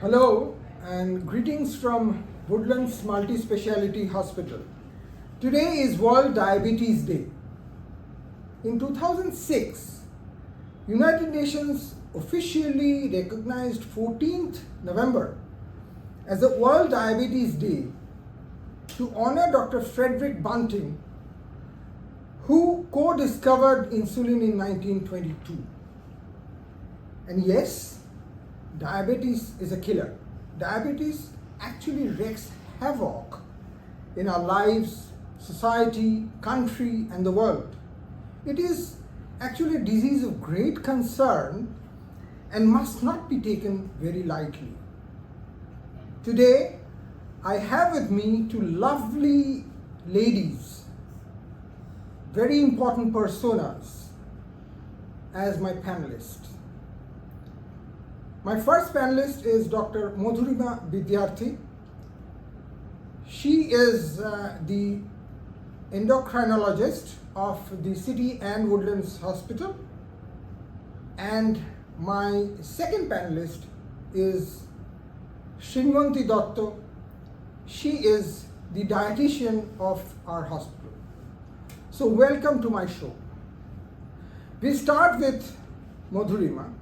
Hello and greetings from Woodlands Multi-Speciality Hospital. Today is World Diabetes Day. In 2006, United Nations officially recognized 14th November as the World Diabetes Day to honor Dr. Frederick Banting, who co-discovered insulin in 1922. And yes, diabetes is a killer. Diabetes actually wreaks havoc in our lives, society, country, and the world. It is actually a disease of great concern and must not be taken very lightly. Today, I have with me two lovely ladies, very important personas, as my panelists. My first panelist is Dr. Madhurima Vidyarthi. She is the endocrinologist of the City and Woodlands Hospital. And my second panelist is Srinwanti Datta. She is the dietitian of our hospital. So welcome to my show. We start with Madhurima.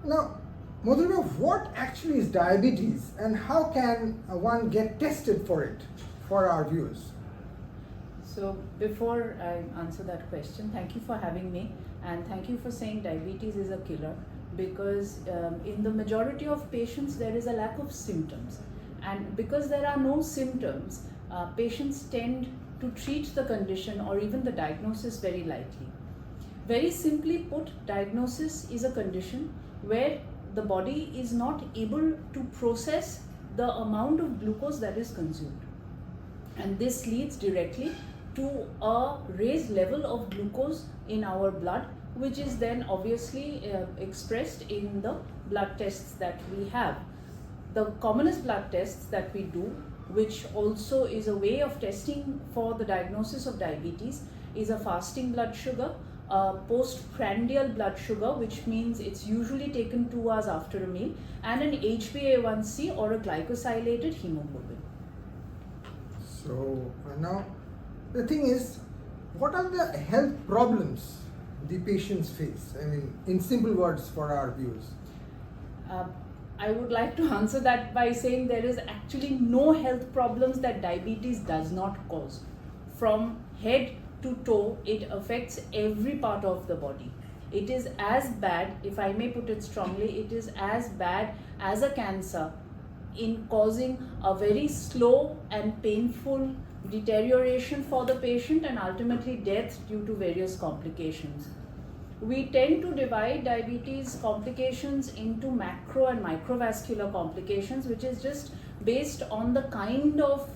Now, Madhurima, what actually is diabetes and how can one get tested for it for our viewers? So before I answer that question, thank you for having me and thank you for saying diabetes is a killer, because in the majority of patients there is a lack of symptoms, and because there are no symptoms, patients tend to treat the condition or even the diagnosis very lightly. Very simply put, diagnosis is a condition where the body is not able to process the amount of glucose that is consumed, and this leads directly to a raised level of glucose in our blood, which is then obviously expressed in the blood tests that we have. The commonest blood tests that we do, which also is a way of testing for the diagnosis of diabetes, is a fasting blood sugar, postprandial blood sugar, which means it's usually taken 2 hours after a meal, and an HbA1c or a glycosylated hemoglobin. So now the thing is, what are the health problems the patients face? I mean, in simple words for our viewers. I would like to answer that by saying there is actually no health problems that diabetes does not cause. From head to toe, it affects every part of the body. It is as bad, if I may put it strongly, it is as bad as a cancer in causing a very slow and painful deterioration for the patient and ultimately death due to various complications. We tend to divide diabetes complications into macro and microvascular complications, which is just based on the kind of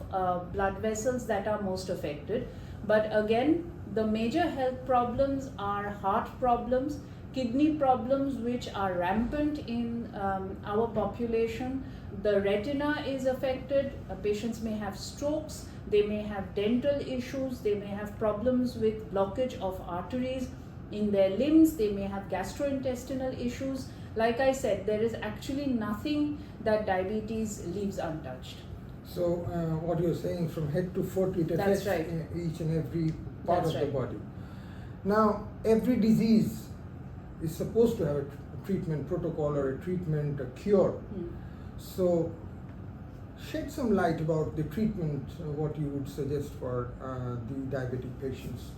blood vessels that are most affected. But again, the major health problems are heart problems, kidney problems, which are rampant in our population. The retina is affected. Patients may have strokes, they may have dental issues, they may have problems with blockage of arteries in their limbs, they may have gastrointestinal issues. Like I said, there is actually nothing that diabetes leaves untouched. So what you're saying, from head to foot, it affects each and every part of the body. Now, every disease is supposed to have a treatment protocol or a treatment, a cure. So shed some light about the treatment, what you would suggest for the diabetic patients.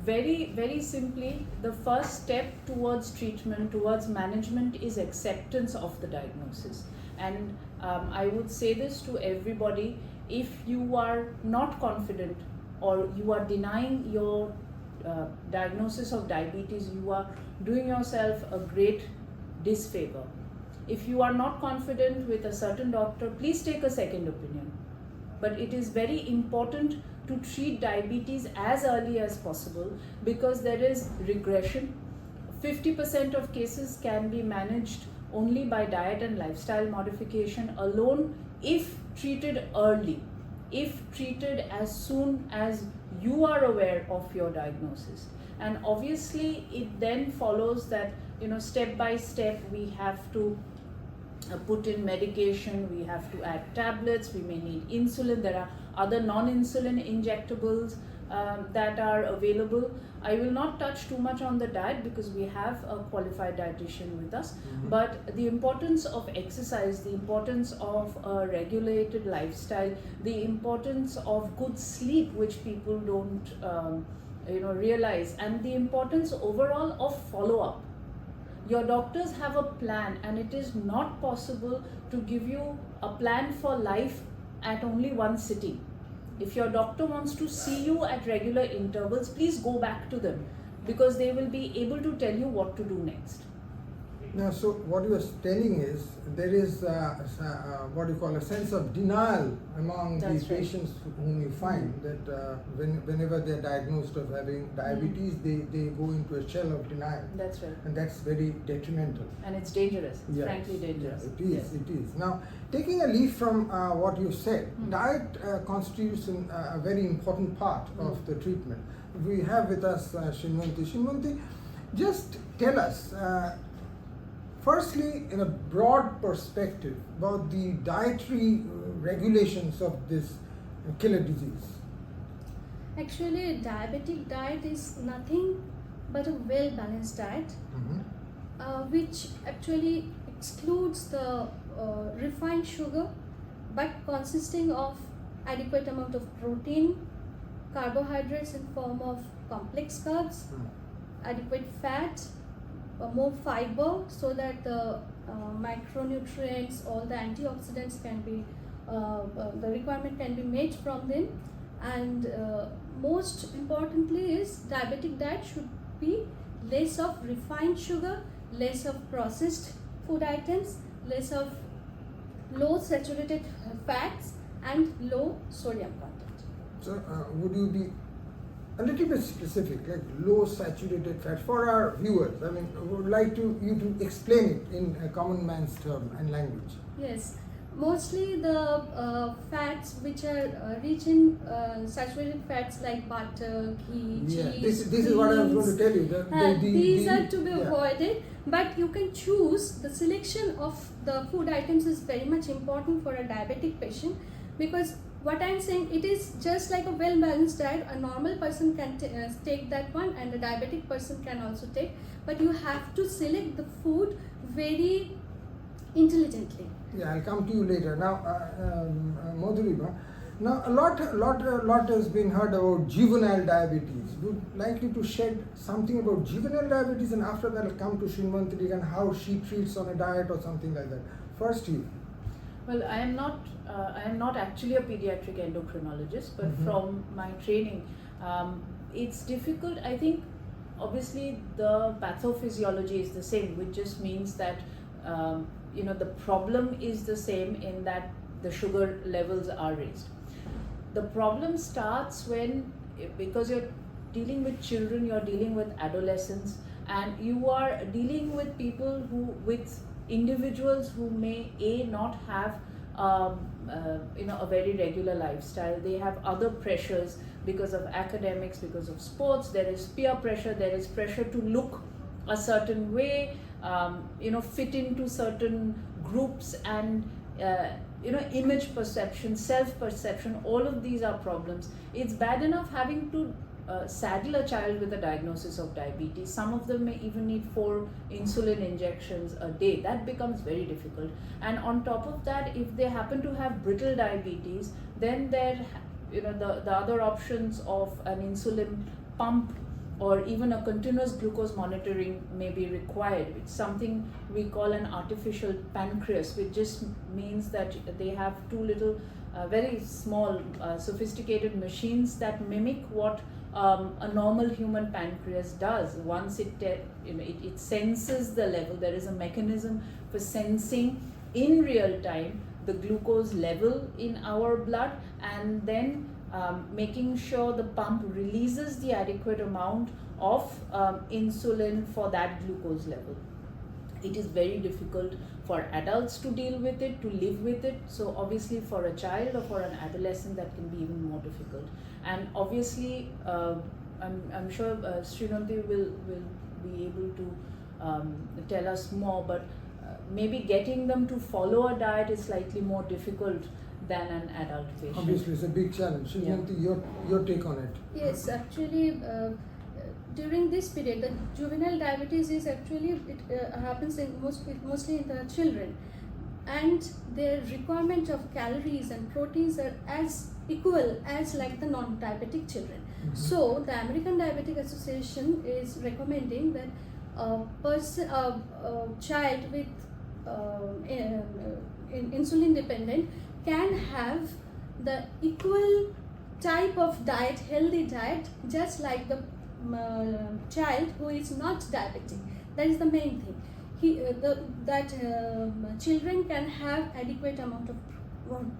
Very, very simply, the first step towards treatment, towards management, is acceptance of the diagnosis. And I would say this to everybody: if you are not confident or you are denying your diagnosis of diabetes, you are doing yourself a great disfavor. If you are not confident with a certain doctor, please take a second opinion. But it is very important to treat diabetes as early as possible, because there is regression. 50% of cases can be managed only by diet and lifestyle modification alone if treated early, if treated as soon as you are aware of your diagnosis. And obviously it then follows that step by step we have to put in medication, we have to add tablets, we may need insulin. There are other non-insulin injectables that are available. I will not touch too much on the diet because we have a qualified dietitian with us, but the importance of exercise, the importance of a regulated lifestyle, the importance of good sleep, which people don't realize, and the importance overall of follow-up. Your doctors have a plan, and it is not possible to give you a plan for life at only one sitting. If your doctor wants to see you at regular intervals, please go back to them, because they will be able to tell you what to do next. Now, so what you are telling is there is what you call a sense of denial among That's the right. patients whom you find that whenever they are diagnosed of having diabetes, they go into a shell of denial. That's right. And that's very detrimental. And it's dangerous. It's Yes, frankly dangerous. yes, it is. Yes. It is. Now, taking a leaf from what you said, diet constitutes a very important part of the treatment. We have with us Srinwanti. Srinwanti, just tell us, firstly, in a broad perspective, about the dietary regulations of this killer disease. Actually, a diabetic diet is nothing but a well-balanced diet, which actually excludes the refined sugar, but consisting of adequate amount of protein, carbohydrates in form of complex carbs, adequate fat, more fiber, so that the micronutrients, all the antioxidants can be, the requirement can be made from them. And most importantly is diabetic diet should be less of refined sugar, less of processed food items, less of low saturated fats and low sodium content. So, would you be a little bit specific, like low saturated fat for our viewers? I mean, I would like you to explain it in a common man's term and language. Yes, mostly the fats which are rich in saturated fats like butter, ghee, cheese. This is what I was going to tell you. These are to be avoided, but you can choose. The selection of the food items is very much important for a diabetic patient, because what I'm saying, it is just like a well-balanced diet. A normal person can take that one, and a diabetic person can also take, but you have to select the food very intelligently. Yeah, I'll come to you later. Now, Madhurima, now a lot has been heard about juvenile diabetes. Would like you to shed something about juvenile diabetes, and after that I'll come to Srinwanti and how she treats on a diet or something like that. First, you. Well, I am not actually a pediatric endocrinologist, but from my training, it's difficult. I think obviously the pathophysiology is the same, which just means that the problem is the same in that the sugar levels are raised. The problem starts when, because you're dealing with children, you're dealing with adolescents, and you are dealing with people with individuals who may not have a very regular lifestyle. They have other pressures because of academics, because of sports. There is peer pressure, there is pressure to look a certain way, fit into certain groups, and image perception, self-perception. All of these are problems. It's bad enough having to saddle a child with a diagnosis of diabetes. Some of them may even need 4 insulin injections a day. That becomes very difficult. And on top of that, if they happen to have brittle diabetes, then the other options of an insulin pump or even a continuous glucose monitoring may be required. It's something we call an artificial pancreas, which just means that they have 2 little very small sophisticated machines that mimic what a normal human pancreas does. Once it senses the level, there is a mechanism for sensing in real time the glucose level in our blood, and then making sure the pump releases the adequate amount of insulin for that glucose level. It is very difficult for adults to deal with it, to live with it. So obviously for a child or for an adolescent, that can be even more difficult. And obviously, I'm sure Srinwanti will be able to tell us more, but maybe getting them to follow a diet is slightly more difficult than an adult patient. Obviously, it's a big challenge. Srinwanti, your take on it. Yes, actually, during this period, the juvenile diabetes is actually, it happens in mostly in the children, and their requirement of calories and proteins are as equal as like the non-diabetic children. So the American Diabetic Association is recommending that a child with insulin dependent can have the equal type of diet, healthy diet, just like the child who is not diabetic. That is the main thing. Children can have adequate amount of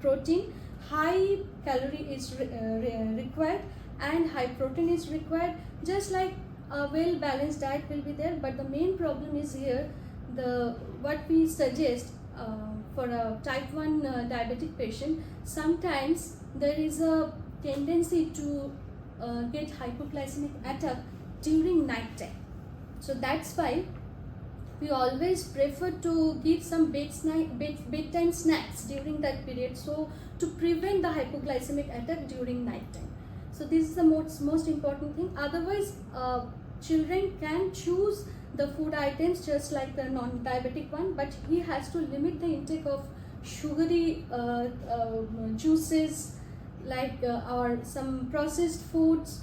protein, high calorie is required, and high protein is required, just like a well balanced diet will be there. But the main problem is here, what we suggest for a type 1 diabetic patient, sometimes there is a tendency to get hypoglycemic attack during night time. So that's why we always prefer to give some bedtime snacks during that period, so to prevent the hypoglycemic attack during night time. So this is the most important thing. Otherwise, children can choose the food items just like the non-diabetic one, but he has to limit the intake of sugary juices, like or some processed foods,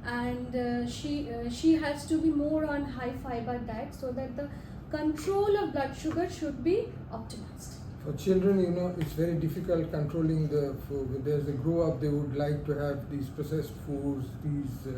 and she has to be more on high fiber diet, so that the control of blood sugar should be optimized. For children, it's very difficult controlling the food. As they grow up, they would like to have these processed foods, these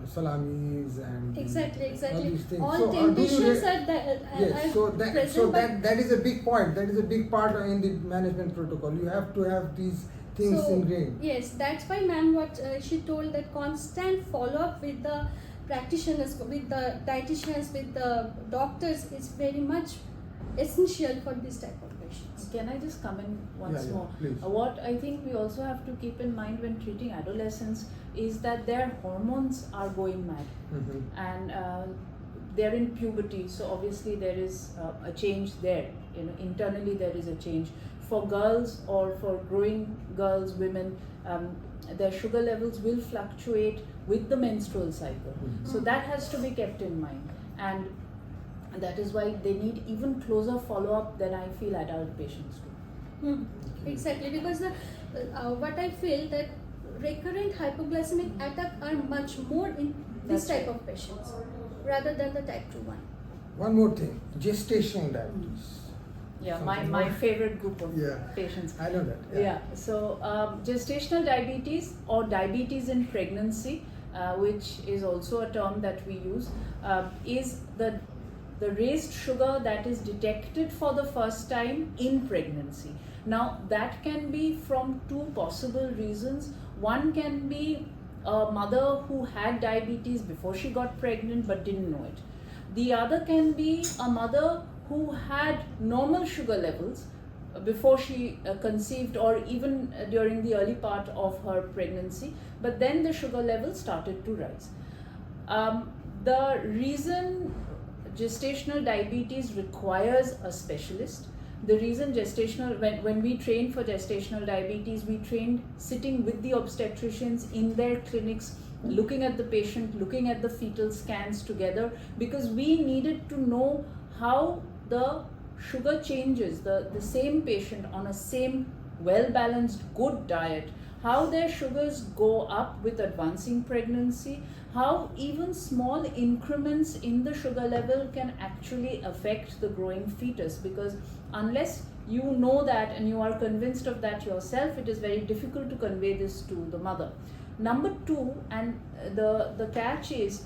salamis and Exactly. all these things. All So, temptations yes, so that is a big point. That is a big part in the management protocol. You have to have these things ingrained. Yes, that's why ma'am, what she told, that constant follow-up with the practitioners, with the dietitians, with the doctors is very much essential for this type of patients. Can I just come in once more? Please. What I think we also have to keep in mind when treating adolescents is that their hormones are going mad, and they're in puberty, so obviously there is a change there. Internally there is a change. For girls or for growing girls, women, their sugar levels will fluctuate with the menstrual cycle. So that has to be kept in mind, and that is why they need even closer follow-up than I feel adult patients do. Exactly, because what I feel that recurrent hypoglycemic attack are much more in this type of patients rather than the type 2 one. One more thing, gestational diabetes. Yeah, my favorite group of patients. I know that. So gestational diabetes or diabetes in pregnancy, which is also a term that we use, is the raised sugar that is detected for the first time in pregnancy. Now that can be from two possible reasons. One can be a mother who had diabetes before she got pregnant but didn't know it. The other can be a mother who had normal sugar levels before she conceived, or even during the early part of her pregnancy, but then the sugar levels started to rise. The reason gestational diabetes requires a specialist, the reason when we train for gestational diabetes, we trained sitting with the obstetricians in their clinics, looking at the patient, looking at the fetal scans together, because we needed to know how the sugar changes, the same patient on a same well-balanced good diet, how their sugars go up with advancing pregnancy, how even small increments in the sugar level can actually affect the growing fetus, because unless you know that and you are convinced of that yourself, it is very difficult to convey this to the mother. Number two, and the catch is,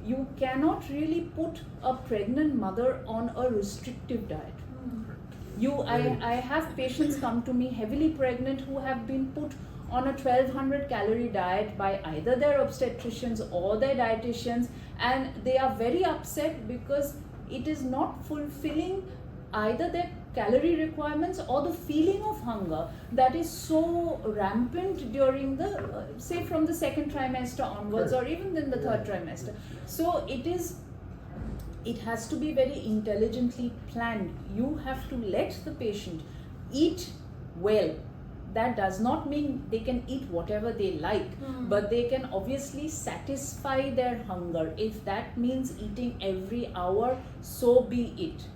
you cannot really put a pregnant mother on a restrictive diet. I have patients come to me heavily pregnant who have been put on a 1200 calorie diet by either their obstetricians or their dietitians, and they are very upset because it is not fulfilling either their calorie requirements or the feeling of hunger that is so rampant during the say from the second trimester onwards, or even in the third trimester. So it has to be very intelligently planned. You have to let the patient eat well. That does not mean they can eat whatever they like, but they can obviously satisfy their hunger. If that means eating every hour, so be it.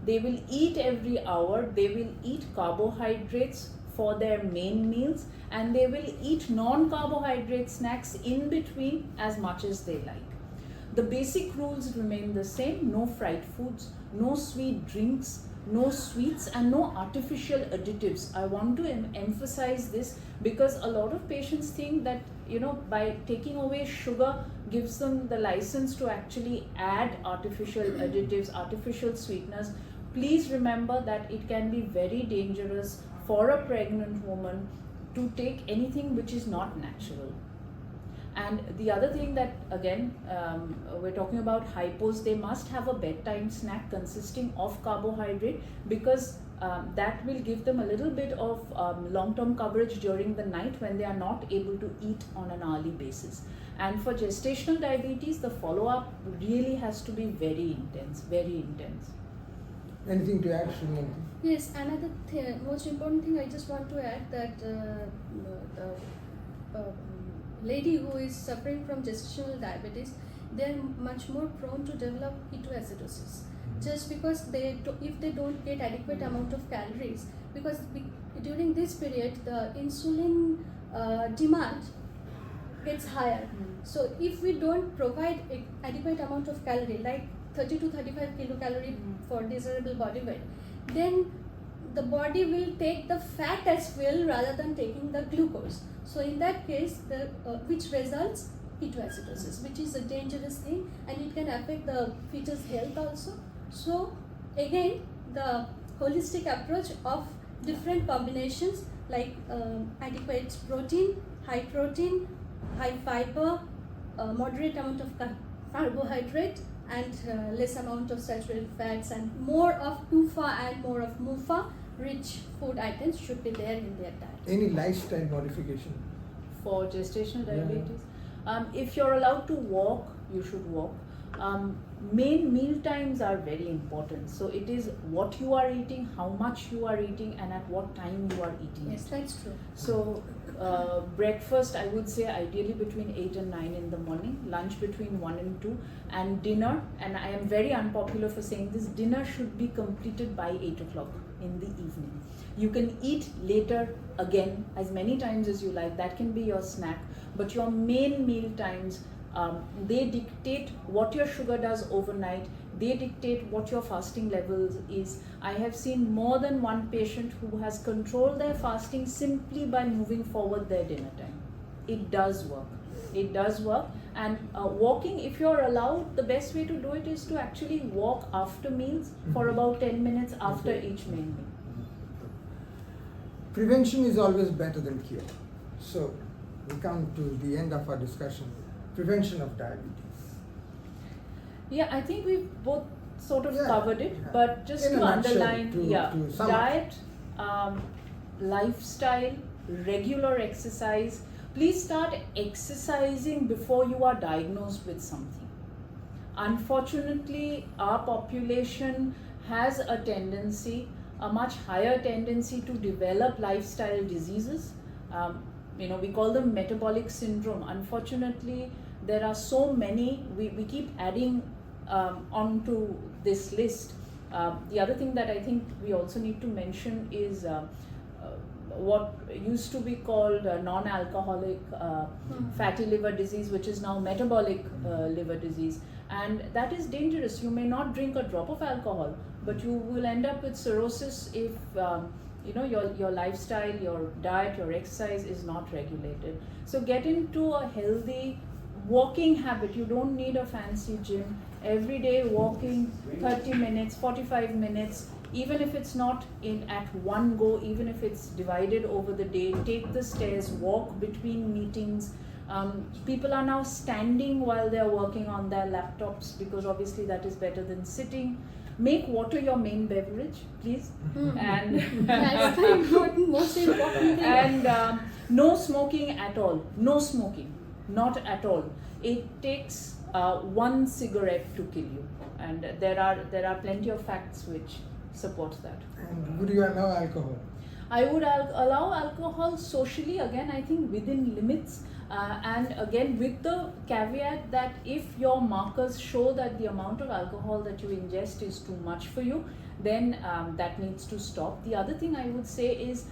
They will eat every hour, they will eat carbohydrates for their main meals, and they will eat non-carbohydrate snacks in between as much as they like. The basic rules remain the same: no fried foods, no sweet drinks, no sweets, and no artificial additives. I want to emphasize this because a lot of patients think that, by taking away sugar gives them the license to actually add artificial additives, artificial sweeteners. Please remember that it can be very dangerous for a pregnant woman to take anything which is not natural. And the other thing that, again, we're talking about hypos, they must have a bedtime snack consisting of carbohydrate, because that will give them a little bit of long-term coverage during the night when they are not able to eat on an hourly basis. And for gestational diabetes, the follow-up really has to be very intense, very intense. Anything to add, Srinwanti? Yes, another most important thing I just want to add that lady who is suffering from gestational diabetes, they are much more prone to develop ketoacidosis, just because if they don't get adequate amount of calories, because during this period the insulin demand gets higher. So if we don't provide adequate amount of calorie, like 30 to 35 kilocalorie for desirable body weight, then the body will take the fat as fuel rather than taking the glucose. So in that case, which results ketoacidosis, which is a dangerous thing, and it can affect the fetus health also. So again, the holistic approach of different combinations like adequate protein, high fiber, moderate amount of carbohydrate, and less amount of saturated fats, and more of TUFA and more of MUFA rich food items should be there in their diet. Any lifestyle modification? For gestational diabetes, if you're allowed to walk, you should walk. Main meal times are very important. So it is what you are eating, how much you are eating, and at what time you are eating. Yes, that's true. So breakfast, I would say ideally between 8 and 9 in the morning, lunch between 1 and 2, and dinner, and I am very unpopular for saying this, dinner should be completed by 8 o'clock in the evening. You can eat later again as many times as you like, that can be your snack, but your main meal times, they dictate what your sugar does overnight, they dictate what your fasting levels is. I have seen more than one patient who has controlled their fasting simply by moving forward their dinner time. It does work. It does work. And walking, if you're allowed, the best way to do it is to actually walk after meals for about 10 minutes after each main meal. Prevention is always better than cure. So we come to the end of our discussion. Prevention of diabetes. Yeah, I think we've both sort of covered it, but just In to a nutshell, underline, to sum up. diet, lifestyle, regular exercise. Please start exercising before you are diagnosed with something. Unfortunately, our population has a tendency, a much higher tendency to develop lifestyle diseases. We call them metabolic syndrome. Unfortunately, there are so many, we keep adding onto this list. The other thing that I think we also need to mention is what used to be called non-alcoholic fatty liver disease, which is now metabolic liver disease, and that is dangerous. You may not drink a drop of alcohol, but you will end up with cirrhosis if your lifestyle, your diet, your exercise is not regulated. So get into a healthy walking habit. You don't need a fancy gym. Every day walking 30 minutes, 45 minutes, even if it's not at one go, even if it's divided over the day, take the stairs, walk between meetings, People are now standing while they're working on their laptops because obviously that is better than sitting. Make water your main beverage, please. And That's the important, most important thing. and no smoking at all. No smoking, not at all. It takes one cigarette to kill you, and there are plenty of facts which support that. And would you allow alcohol? I would allow alcohol socially, again, I think within limits, and again with the caveat that if your markers show that the amount of alcohol that you ingest is too much for you, then that needs to stop. The other thing I would say is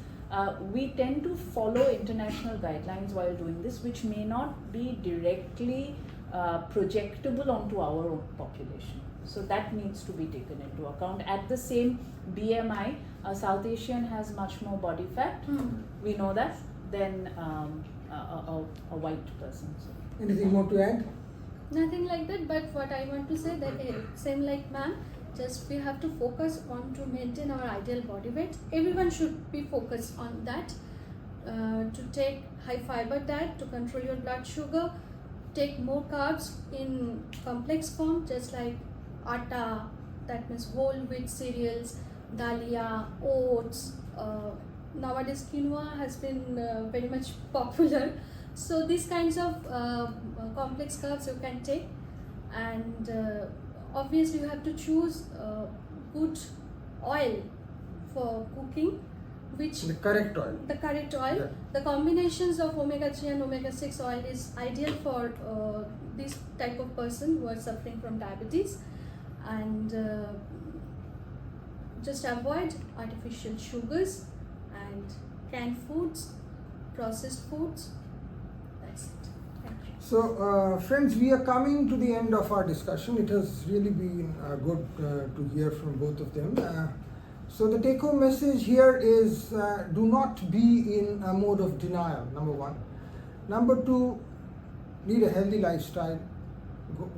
we tend to follow international guidelines while doing this, which may not be directly projectable onto our own population. So that needs to be taken into account. At the same BMI, a South Asian has much more body fat, we know that, than a white person. So. Anything more to add? Nothing like that, but what I want to say that same like ma'am, just we have to focus on to maintain our ideal body weight. Everyone should be focused on that, to take high fiber diet to control your blood sugar, take more carbs in complex form, just like atta, that means whole wheat cereals, dalia, oats. Nowadays quinoa has been very much popular. So these kinds of complex carbs you can take, and obviously you have to choose good oil for cooking, which The correct oil. the correct oil. Yeah. The combinations of omega-3 and omega-6 oil is ideal for this type of person who are suffering from diabetes, and just avoid artificial sugars and canned foods, processed foods. That's it. Thank you. So, friends, we are coming to the end of our discussion. It has really been good to hear from both of them. So, the take-home message here is do not be in a mode of denial, number one. Number two, lead a healthy lifestyle.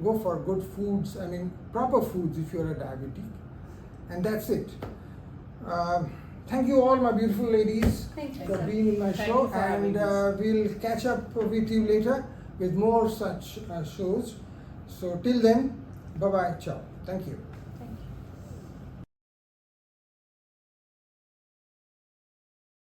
Go for good foods, I mean proper foods if you're a diabetic. And that's it. Thank you all, my beautiful ladies, Thank you, for sir. being in my Thank show, you for having and we'll catch up with you later with more such shows. So till then, bye bye, ciao. Thank you.